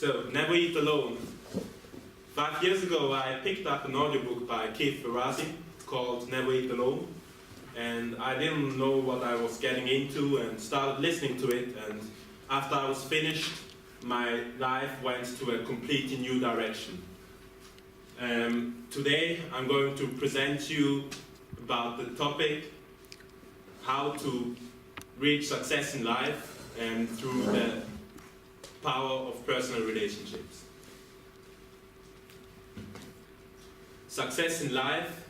So, Never Eat Alone. 5 years ago, I picked up an audiobook by Keith Ferrazzi called Never Eat Alone. And I didn't know what I was getting into and started listening to it. And after I was finished, my life went to a completely new direction. Today, I'm going to present you about the topic, how to reach success in life and through the power of personal relationships. Success in life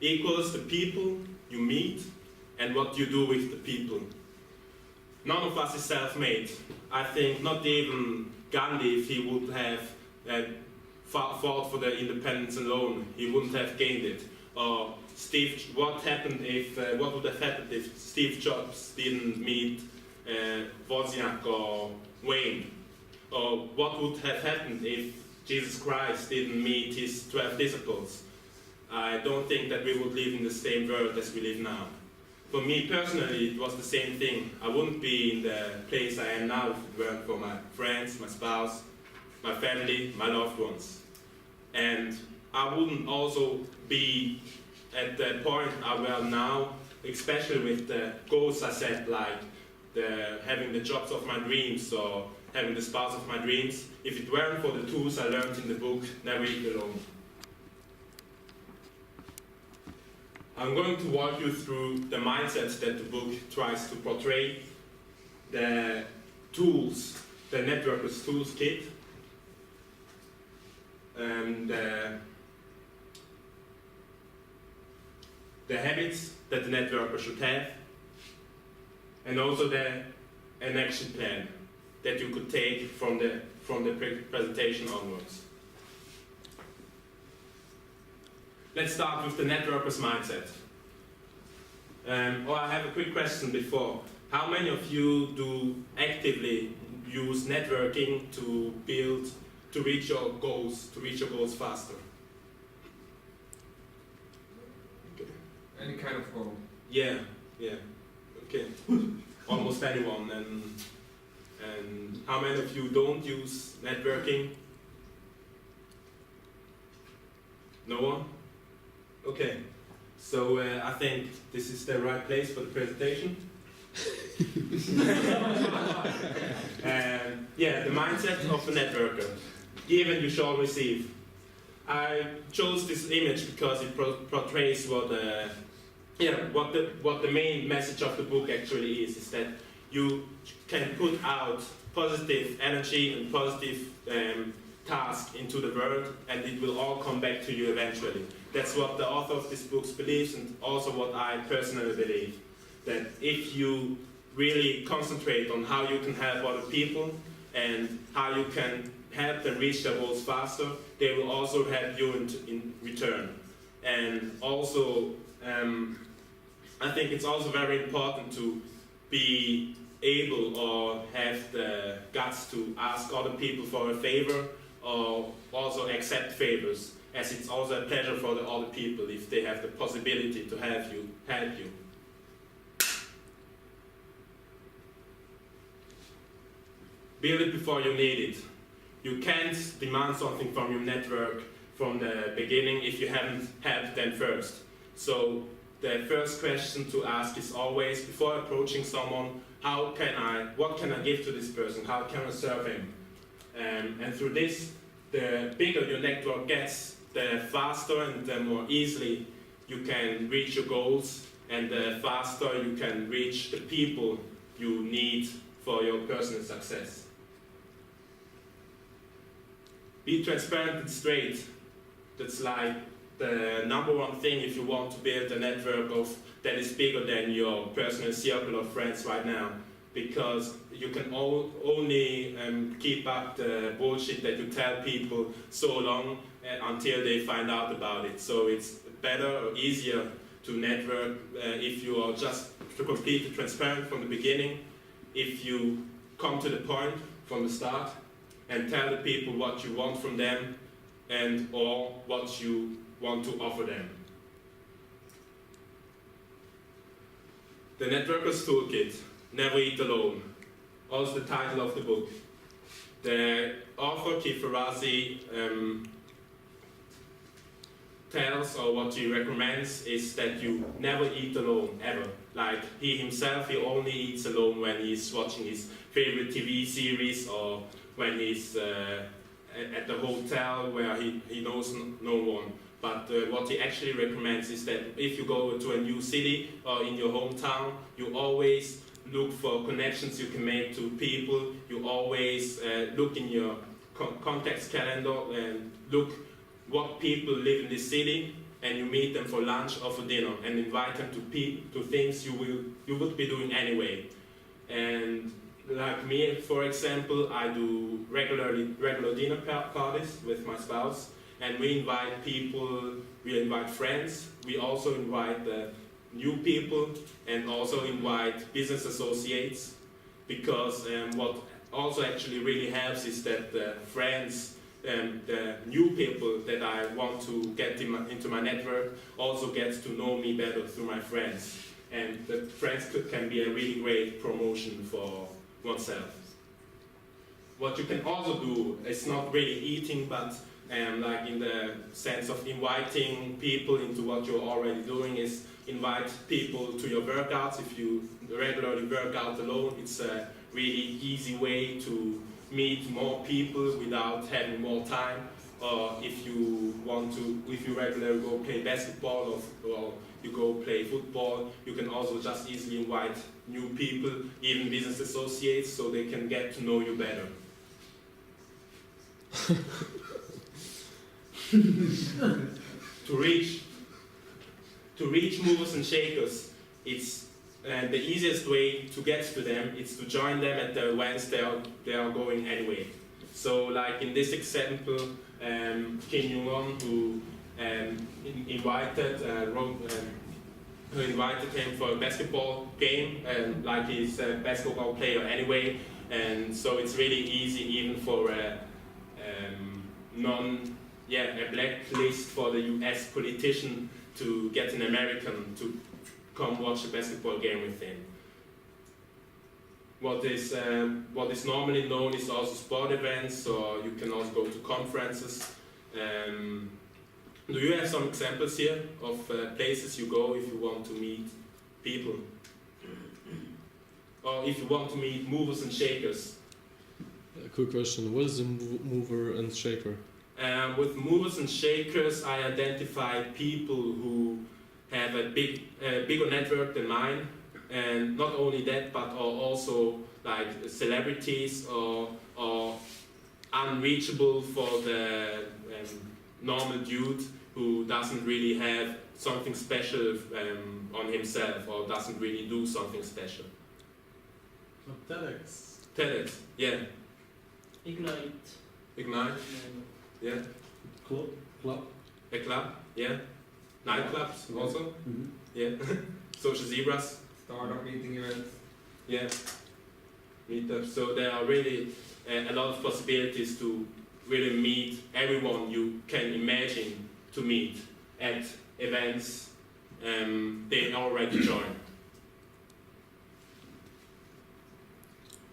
equals the people you meet and what you do with the people. None of us is self-made. I think not even Gandhi, if he would have fought for the independence alone, he wouldn't have gained it. Or what would have happened if Steve Jobs didn't meet Wozniak or Wayne? Or what would have happened if Jesus Christ didn't meet his 12 disciples? I don't think that we would live in the same world as we live now. For me personally, it was the same thing. I wouldn't be in the place I am now if it weren't for my friends, my spouse, my family, my loved ones. And I wouldn't also be at the point I am now, especially with the goals I set, like having the jobs of my dreams or having the spouse of my dreams, if it weren't for the tools I learned in the book, Never Eat Alone. I'm going to walk you through the mindsets that the book tries to portray, the tools, the networker's tools kit, and the habits that the networker should have, and also an action plan that you could take from the presentation onwards. Let's start with the networker's mindset. I have a quick question before. How many of you do actively use networking to reach your goals faster? Okay. Any kind of goal? Yeah, okay. Almost anyone. And how many of you don't use networking? No one? Okay, so I think this is the right place for the presentation. The mindset of a networker. Give and you shall receive. I chose this image because it portrays what the main message of the book actually is that you can put out positive energy and positive task into the world, and it will all come back to you eventually. That's what the author of this book believes, and also what I personally believe. That if you really concentrate on how you can help other people and how you can help them reach their goals faster, they will also help you in return. And also, I think it's also very important to be able or have the guts to ask other people for a favor or also accept favors, as it's also a pleasure for the other people if they have the possibility to help you. Build it before you need it. You can't demand something from your network from the beginning if you haven't helped them first. So the first question to ask is always, before approaching someone, what can I give to this person? How can I serve him? And through this, the bigger your network gets, the faster and the more easily you can reach your goals, and the faster you can reach the people you need for your personal success. Be transparent and straight. That's like the number one thing if you want to build a network that is bigger than your personal circle of friends right now. Because you can only keep up the bullshit that you tell people so long until they find out about it. So it's better or easier to network if you are just completely transparent from the beginning, if you come to the point from the start and tell the people what you want from them and or what you want to offer them. The Networker's Toolkit, Never Eat Alone, also the title of the book. The author Kifarazi tells, or what he recommends, is that you never eat alone, ever. Like he himself, he only eats alone when he's watching his favorite TV series or when he's at the hotel where he knows no one. But what he actually recommends is that if you go to a new city or in your hometown, you always look for connections you can make to people. You always look in your context calendar and look what people live in this city, and you meet them for lunch or for dinner and invite them to things you would be doing anyway. And like me, for example, I do regular dinner parties with my spouse, and we invite people, we invite friends, we also invite new people, and also invite business associates, because what also actually really helps is that the friends and the new people that I want to get into my network also gets to know me better through my friends. And the friends can be a really great promotion for oneself. What you can also do is not really eating, but like in the sense of inviting people into what you're already doing, is invite people to your workouts. If you regularly work out alone, it's a really easy way to meet more people without having more time. Or if you regularly go play basketball or you go play football, you can also just easily invite new people, even business associates, so they can get to know you better. To reach movers and shakers, it's the easiest way to get to them is to join them at the events they are going anyway. So, like in this example, Kim Jong-un, who invited him for a basketball game, and like he's a basketball player anyway, and so it's really easy even for a blacklist for the US politician to get an American to come watch a basketball game with him. What is normally known is also sport events, or you can also go to conferences. Do you have some examples here of places you go if you want to meet people? Or if you want to meet movers and shakers? A quick question, what is a mover and shaker? With movers and shakers, I identify people who have a bigger network than mine, and not only that, but are also like celebrities or unreachable for the normal dude who doesn't really have something special on himself or doesn't really do something special. TEDx, yeah. Ignite, yeah. Club. A club, yeah. Nightclubs also, yeah. Social zebras. Startup meeting events. Yeah. Meetups. So there are really a lot of possibilities to really meet everyone you can imagine to meet at events they already join.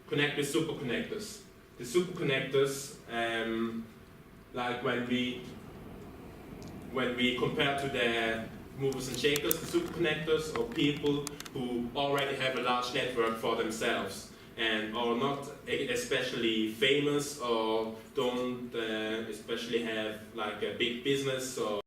Connect with super connectors. The super connectors, like when we compare to the movers and shakers, the super connectors are people who already have a large network for themselves and are not especially famous or don't especially have like a big business or